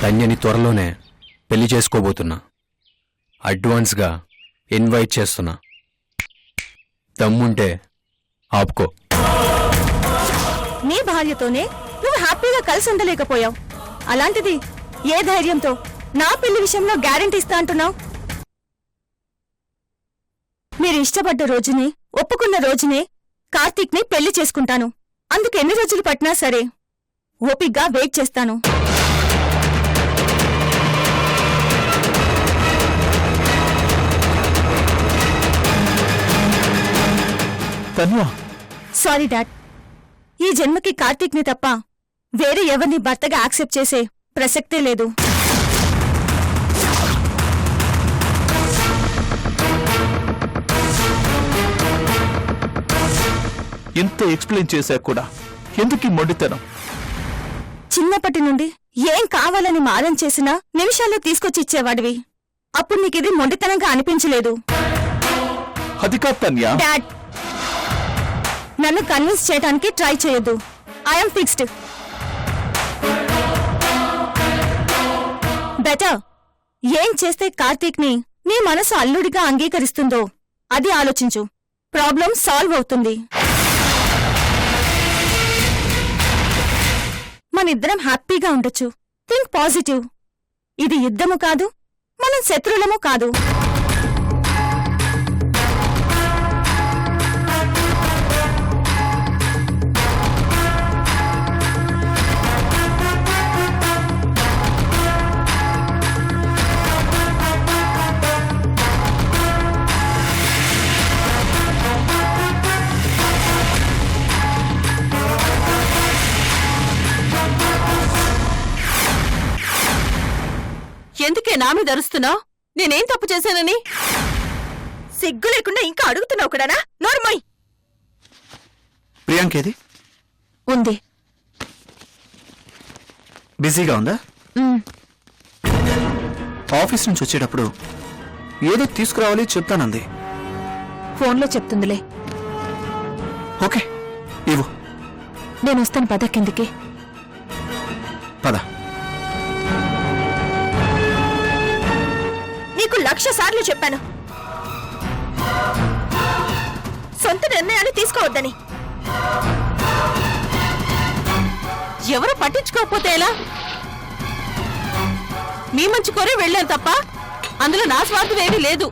ధన్యని త్వరలోనే పెళ్లి చేసుకోబోతున్నా. అడ్వాన్స్గా ఇన్వైట్ చేస్తున్నా. దమ్ముంటే ఆపుకో. నీ భార్యతోనే నువ్వు హ్యాపీగా కలిసి ఉండలేకపోయావు. అలాంటిది ఏ ధైర్యంతో నా పెళ్లి విషయంలో గ్యారెంటీ ఇస్తా అంటున్నావు? మీరు ఇష్టపడ్డ రోజునే, ఒప్పుకున్న రోజునే కార్తీక్ ని పెళ్లి చేసుకుంటాను. అందుకు ఎన్ని రోజులు పట్టినా సరే ఓపిగ్గా వెయిట్ చేస్తాను. సారీ డాడ్, ఈ జన్మకి కార్తీక్ ని తప్ప వేరే ఎవరిని భర్తగా యాక్సెప్ట్ చేసే ప్రసక్తే లేదు. ఎంత ఎక్స్ప్లెయిన్ చేశా కూడా ఎందుకు ఈ మొండితనం? చిన్నప్పటి నుండి ఏం కావాలని మారం చేసినా నిమిషాల్లో తీసుకొచ్చి ఇచ్చేవాడివి. అప్పుడు నీకిది మొండితనంగా అనిపించలేదు. అది కాదు తన్యా. డాడ్, నన్ను కన్విన్స్ చేయడానికి ట్రై చేయొద్దు. I'm fixed. బెటర్ ఏం చేస్తే కార్తీక్ ని నీ మనసు అల్లుడిగా అంగీకరిస్తుందో అది ఆలోచించు. ప్రాబ్లం సాల్వ్ అవుతుంది. మనిద్దరం హ్యాపీగా ఉండొచ్చు. Think positive. ఇది యుద్ధము కాదు, మనం శత్రులము కాదు. ఎందుకే నా మీద అరుస్తున్నావు? నేనేం తప్పు చేశానని? సిగ్గు లేకుండా ఇంకా అడుగుతున్నావు కూడానా? నోర్మై. ప్రియాంకేది ఉంది. బిజీగా ఉందా? ఆఫీస్ నుంచి వచ్చేటప్పుడు ఏదో తీసుకురావాలి చెప్తానంది. ఫోన్లో చెప్తుందిలే. ఓకే, ఇవ్వు. నేను వస్తాను, పద కిందికి. పద. నీకు 1,00,000 సార్లు చెప్పాను సొంత నిర్ణయాలు తీసుకోవద్దని. ఎవరు పట్టించుకోకపోతే ఎలా? మీ మంచి కోరే వెళ్ళాను తప్ప అందులో నా స్వార్థం ఏమీ లేదు.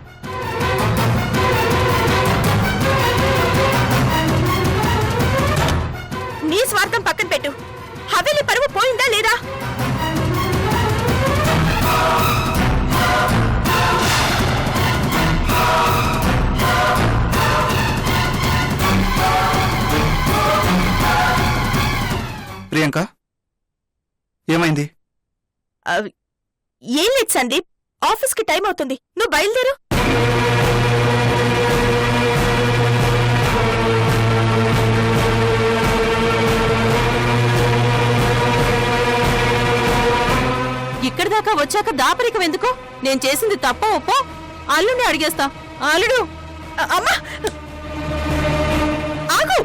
నీ స్వార్థం పక్కన పెట్టు. హవేలి పరువు పోయిందా లేదా? ప్రియాంక, ఏమైంది? ఏం లేదు సందీప్, ఆఫీస్కి టైం అవుతుంది. నువ్వు బయలుదేరు. ఇక్కడి దాకా వచ్చాక దాపరికం ఎందుకు? నేను చేసింది తప్ప ఒప్పో అల్లుడిని అడిగేస్తా. అల్లుడు, అమ్మా ఆగు.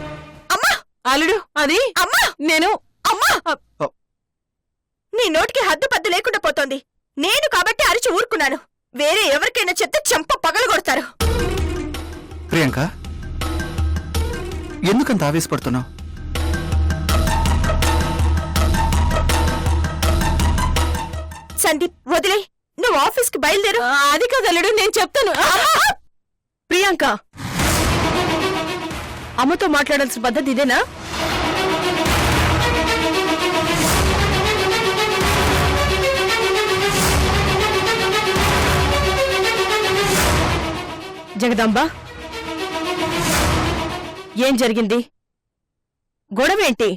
అమ్మా అల్లుడు, అది అమ్మా. నేను అమ్మా, నీ నోటికి హద్దు పద్దు లేకుండా పోతోంది. నేను కాబట్టి అరిచి ఊరుకున్నాను. వేరే ఎవరికైనా చెత్త చెంప పగలగొడతారు. ప్రియాంక, ఎందుకంత ఆవేశపడుతున్నావు? సందీప్, వదిలే. నువ్వు ఆఫీస్కి బయలుదేరు. అది కదలుడు, నేను చెప్తాను. ప్రియాంక, అమ్మతో మాట్లాడాల్సిన పద్ధతి ఇదేనా? జగదాంబ, ఏం జరిగింది? గొడవేంటి?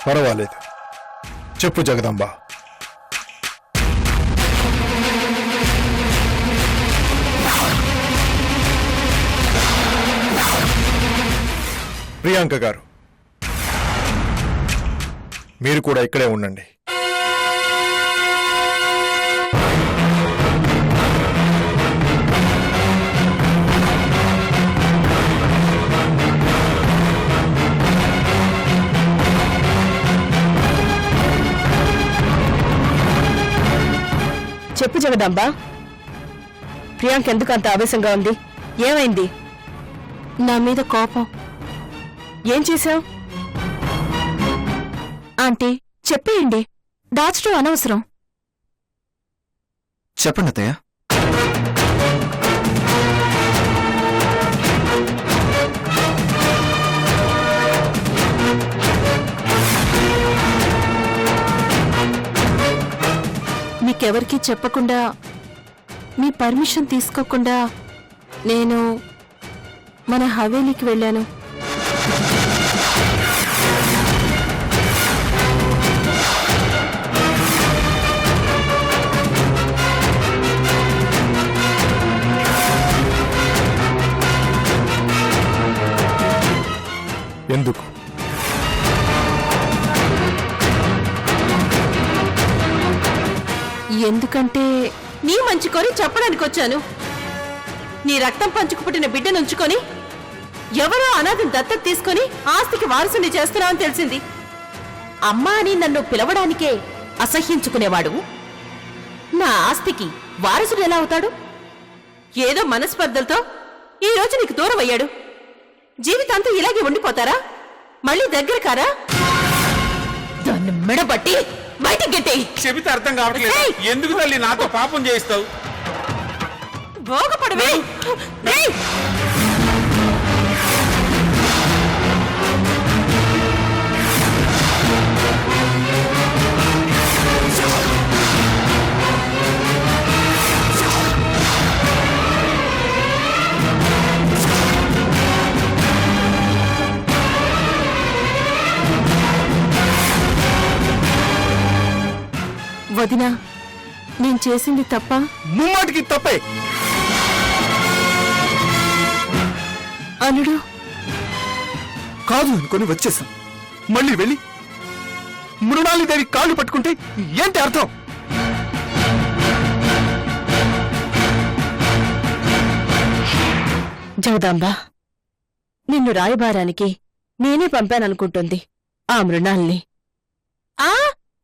పర్వాలేదు, చెప్పు జగదాంబ. ప్రియాంక గారు, మీరు కూడా ఇక్కడే ఉండండి. చెప్పు జగదాంబా, ప్రియాంక ఎందుకు అంత ఆవేశంగా ఉంది? ఏమైంది? నా మీద కోపం. ఏం చేశావు? ఆంటీ చెప్పేయండి, దాచడం అనవసరం. చెప్పండి అత్తయ్య. మీకెవరికీ చెప్పకుండా, మీ పర్మిషన్ తీసుకోకుండా నేను మన హవేలీకి వెళ్ళాను. ఎందుకు? ఎందుకంటే నీ మంచి కొని చెప్పడానికి వచ్చాను. నీ రక్తం పంచుకు పుట్టిన బిడ్డనుంచుకొని ఎవరో అనాథని దత్తత తీసుకొని ఆస్తికి వారసుని చేస్తున్నావని తెలిసింది. అమ్మా అని నన్ను పిలవడానికే అసహ్యించుకునేవాడు నా ఆస్తికి వారసుడు ఎలా అవుతాడు? ఏదో మనస్పర్ధలతో ఈ రోజు నీకు దూరం అయ్యాడు. జీవితాంతం ఇలాగే ఉండిపోతారా? మళ్ళీ దగ్గర కారా? దాన్ని మెడబట్టి బయటికి గెట్టేయి. చెబితే అర్థం కావట్లేదు. ఎందుకు తల్లి నాతో పాపం చేయిస్తావు? భోగపడవే. వదినా, నేను చేసింది తప్ప? ముమ్మాటికి తప్పే. అనుడు కాదు అనుకొని వచ్చేసాం. మళ్ళీ వెళ్ళి మృణాలిదేవి కాళ్ళు పట్టుకుంటే ఏంటి అర్థం? జగదాంబా, నిన్ను రాయబారానికి నేనే పంపాననుకుంటుంది ఆ మృణాల్ని.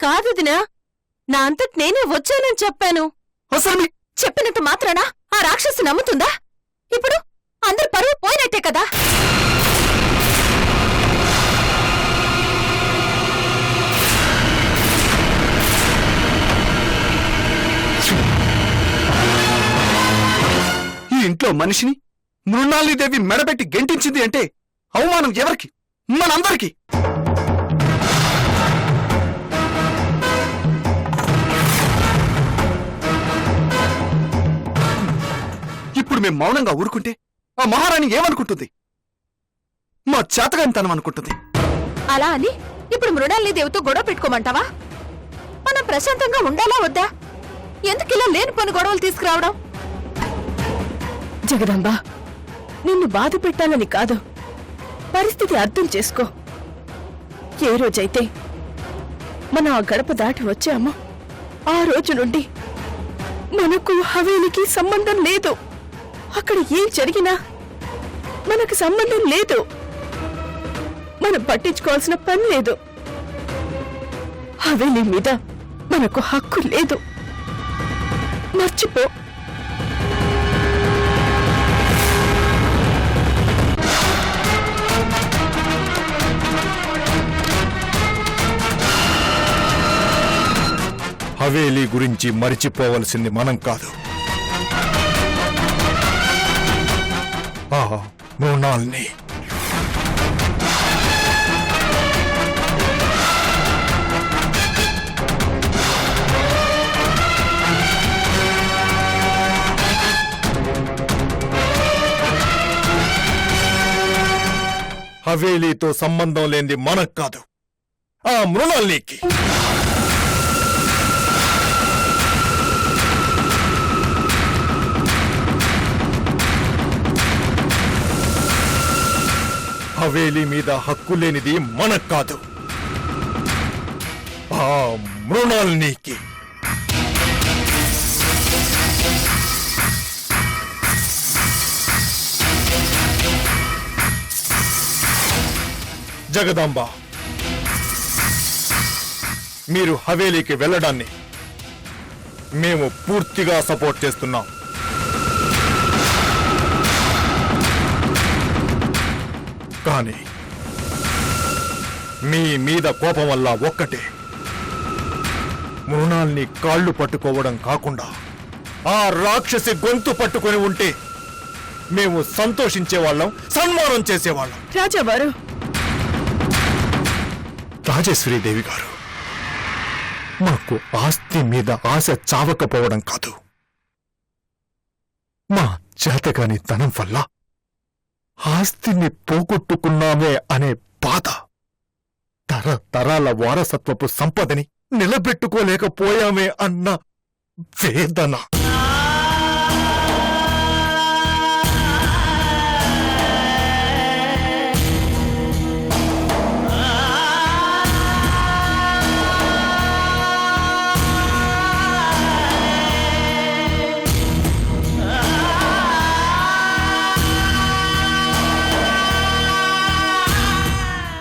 కాదు దినా, నా అంతటి నేనే వచ్చానని చెప్పాను. అసలు మీ చెప్పినంత మాత్రాన ఆ రాక్షసు నమ్ముతుందా? ఇప్పుడు అందరు పరువు పోయినట్టే కదా. ఈ ఇంట్లో మనిషిని మృణాలిదేవి మెడబెట్టి గెంటించింది అంటే అవమానం ఎవరికి? మనందరికీ. ఇప్పుడు మేం మౌనంగా ఊరుకుంటే ఆ మహారాణి ఏమనుకుంటుంది? మా చేతగానితనం అనుకుంటుంది. అలా అని ఇప్పుడు మృణాలి దేవితో గొడవ పెట్టుకోమంటావా? మనం ప్రశాంతంగా ఉండాలా వద్దా? ఎందుకిలా లేని పని గొడవలు తీసుకురావడం? జగదాంబా, నిన్ను బాధ పెట్టాలని కాదు, పరిస్థితి అర్థం చేసుకో. ఏ రోజైతే మనం ఆ గడప దాటి వచ్చామో ఆ రోజు నుండి మనకు హవేలికి సంబంధం లేదు. అక్కడ ఏం జరిగినా మనకు సంబంధం లేదు. మనం పట్టించుకోవాల్సిన పని లేదు. హవేలి మీద మనకు హక్కు లేదు. మర్చిపో. హవేలీ గురించి మరిచిపోవలసింది మనం కాదు, ఆ మృణాల్ని. హవేలీతో సంబంధం లేనిది మనకు కాదు, ఆ మృణాల్నికి. హవేలీ మీద హక్కు లేనిది మనకు కాదు, ఆ మృణాల్నికి. జగదాంబ, మీరు హవేలీకి వెళ్ళడాన్ని మేము పూర్తిగా సపోర్ట్ చేస్తున్నాం. కానీ మీ మీద కోపం వల్ల ఒక్కటే, మృణాల్ని కాళ్ళు పట్టుకోవడం కాకుండా ఆ రాక్షసి గొంతు పట్టుకొని ఉంటే మేము సంతోషించేవాళ్ళం, సన్మానం చేసేవాళ్ళం. రాజావారు, రాజేశ్వరీదేవి గారు, మాకు ఆస్తి మీద ఆశ చావకపోవడం కాదు, మా చేతగాని ధనం వల్ల ఆస్తిని పోగొట్టుకున్నామే అనే బాధ, తరతరాల వారసత్వపు సంపదని నిలబెట్టుకోలేకపోయామే అన్న వేదన.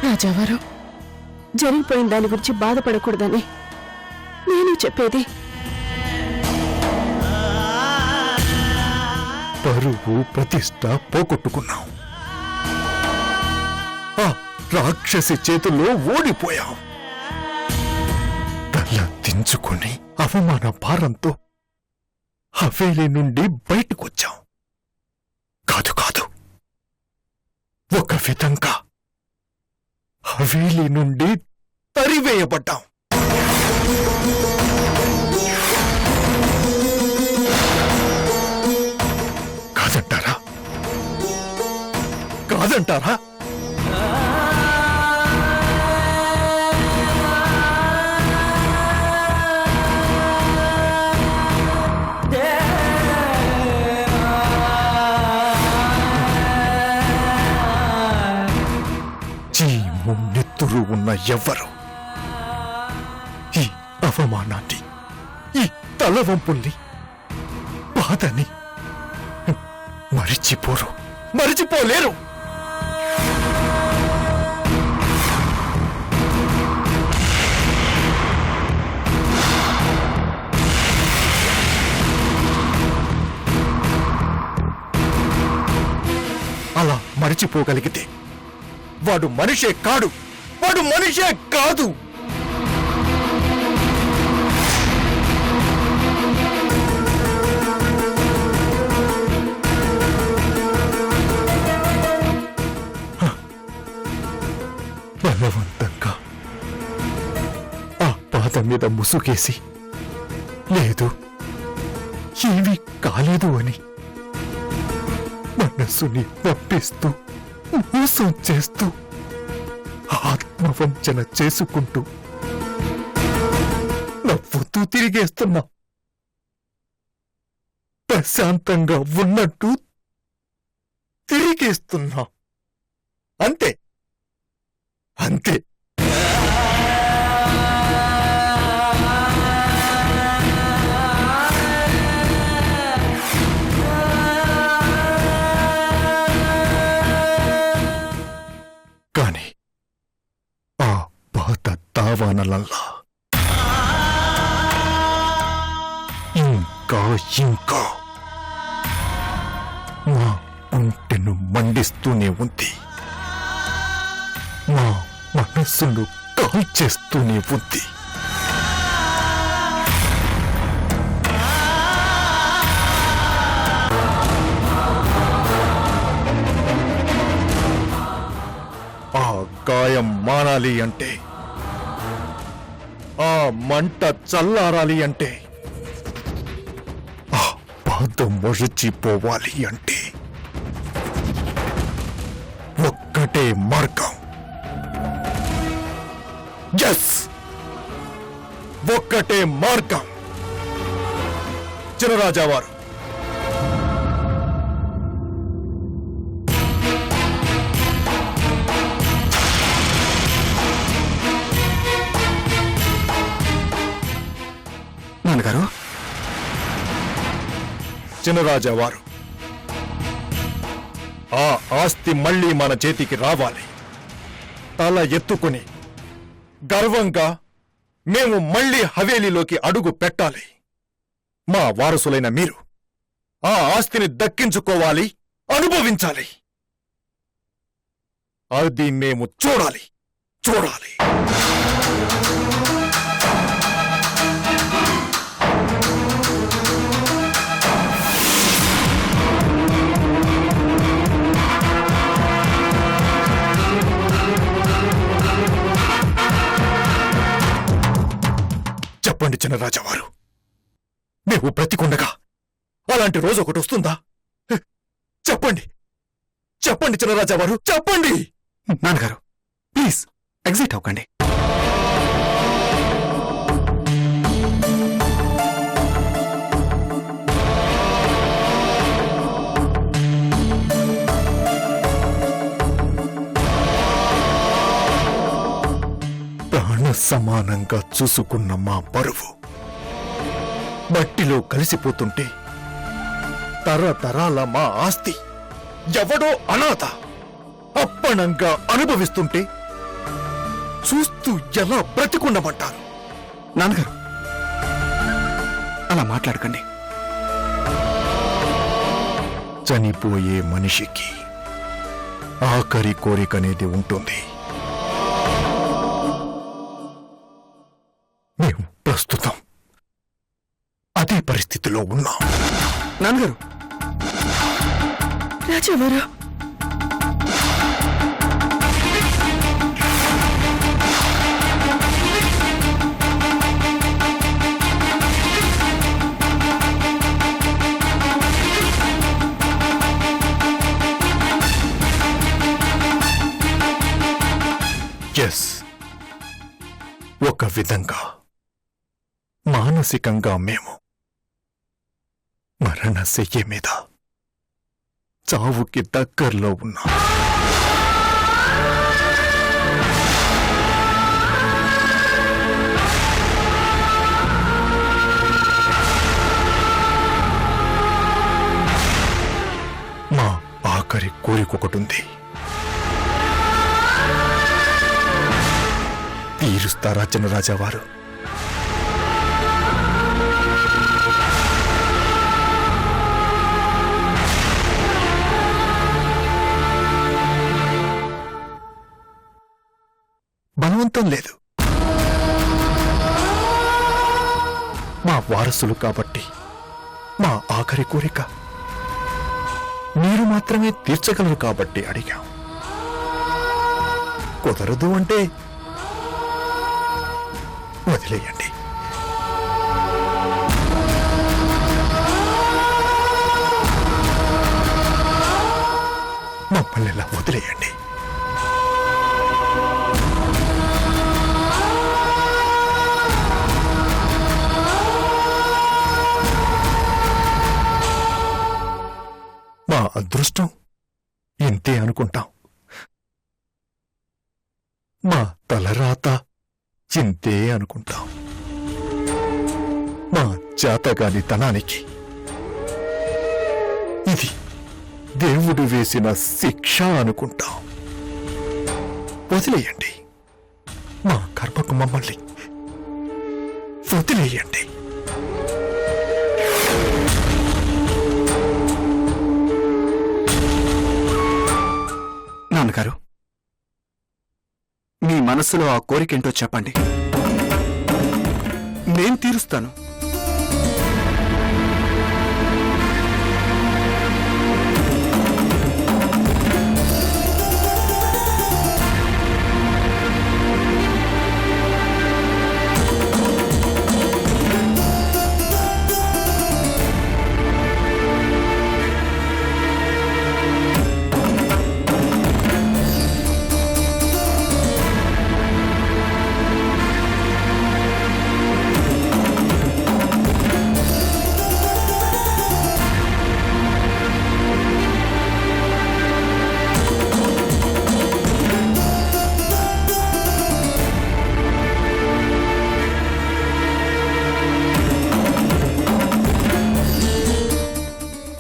రాజావారు, జరిగిపోయిన దాని గురించి బాధపడకూడదని నేను చెప్పేది. పరువు ప్రతిష్ట పోగొట్టుకున్నాం, ఆ రాక్షసి చేతుల్లో ఓడిపోయాం. తల దించుకుని అవమాన భారంతో హవేలీ నుండి బయటకొచ్చాం. కాదు కాదు, ఒక విధంగా హవేలీ నుండి తరివేయబడ్డాం. కాదంటారా? కాదంటారా? చీము నెత్తురు ఉన్న ఎవ్వరు ఈ అవమానాన్ని, ఈ తలవంపుల్ని, బాధని మరిచిపోలేరు. అలా మరిచిపోగలిగితే వాడు మనిషే కాడు, వాడు మనిషే కాదు. బలవంతంగా ఆ పాద మీద ముసుగేసి, లేదు ఏమీ కాలేదు అని మనస్సుని పంపిస్తూ, మోసం చేస్తూ, ఆత్మవంచన చేసుకుంటూ నవ్వుతూ తిరిగేస్తున్నా. ప్రశాంతంగా ఉన్నట్టు తిరిగేస్తున్నా. అంతే అంతే. కాని ఆ పాత తావానలల్లా ఇంకా ఇంకా మా గుంటెను మండిస్తూనే ఉంది, మా మనస్సును కాల్చేస్తూనే ఉంది. ఆ గాయం మానాలి అంటే, ఆ మంట చల్లారాలి అంటే, ఆ బాధ మొరచిపోవాలి అంటే ఒక్కటే మార్గం. ఎస్, ఒక్కటే మార్గం. చినరాజావారు, నాన్నగారు, చినరాజావారు, ఆ ఆస్తి మళ్ళీ మన చేతికి రావాలి. తల ఎత్తుకుని గర్వంగా మేము మళ్ళీ హవేలీలోకి అడుగు పెట్టాలి. మా వారసులైన మీరు ఆ ఆస్తిని దక్కించుకోవాలి, అనుభవించాలి. అది మేము చూడాలి. చెప్పండి చిన్నరాజావారు, మేము బ్రతికుండగా అలాంటి రోజు ఒకటి వస్తుందా? చెప్పండి చిన్నరాజావారు, చెప్పండి. నాన్నగారు ప్లీజ్ ఎగ్జిట్ అవ్వకండి. ప్రాణ సమానంగా చూసుకున్న మా పరువు మట్టిలో కలిసిపోతుంటే, తరతరాల మా ఆస్తి ఎవడో అనాథ అప్పణంగా అనుభవిస్తుంటే చూస్తూ ఎలా బ్రతికుండమంటారు? నాన్నగారు అలా మాట్లాడకండి. చనిపోయే మనిషికి ఆఖరి కోరికనేది ఉంటుంది. మేము ప్రస్తుతం అదే పరిస్థితిలో ఉన్నాం. నాన్నగారు రాజావారు, ఎస్, ఒక విధంగా మానసికంగా మేము మరణశయ్య మీద చావుకి దగ్గరలో ఉన్నాం. మా ఆఖరి కోరికొకటుంది. తీరుస్తారా చిన్నరాజావారు? బలవంతం లేదు. మా వారసులు కాబట్టి మా ఆఖరి కోరిక మీరు మాత్రమే తీర్చగలరు కాబట్టి అడిగాం. కుదరదు అంటే వదిలేయండి. మమ్మల్ని ఇలా వదిలేయండి. మా అదృష్టం ఇంతే అనుకుంటాం. మా తలరాత ఇంతే అనుకుంటాం. మా చేతగాని తనానికి ఇది దేవుడు వేసిన శిక్ష అనుకుంటాం. వదిలేయండి. మా కర్మకు మమ్మల్ని వదిలేయండి. నాన్నగారు మీ మనసులో ఆ కోరికేంటో చెప్పండి, నేను తీరుస్తాను.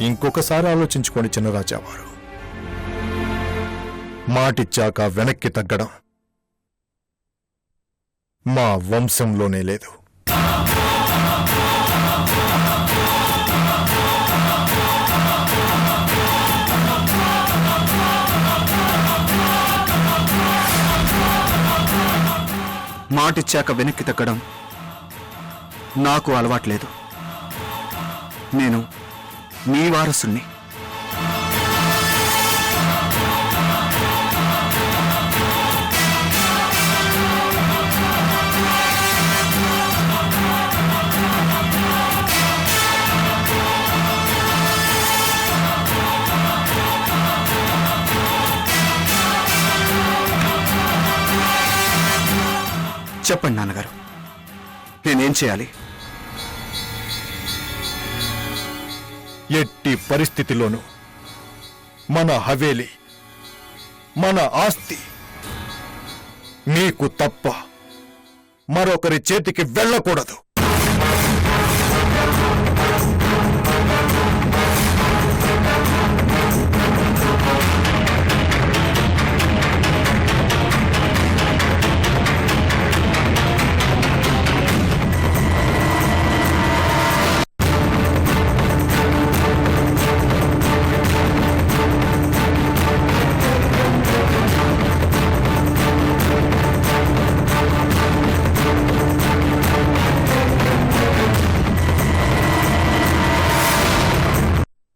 ఇంకొకసారి ఆలోచించుకోండి చిన్నరాజావారు. మాటిచ్చాక వెనక్కి తగ్గడం మా వంశంలోనే లేదు. మాటిచ్చాక వెనక్కి తగ్గడం నాకు అలవాట్లేదు. నేను నీ వారసుణ్ణి. చెప్పండి నాన్నగారు, నేనేం చేయాలి? ఎట్టి పరిస్థితిలోనూ మన హవేలి, మన ఆస్తి నీకు తప్ప మరొకరి చేతికి వెళ్ళకూడదు.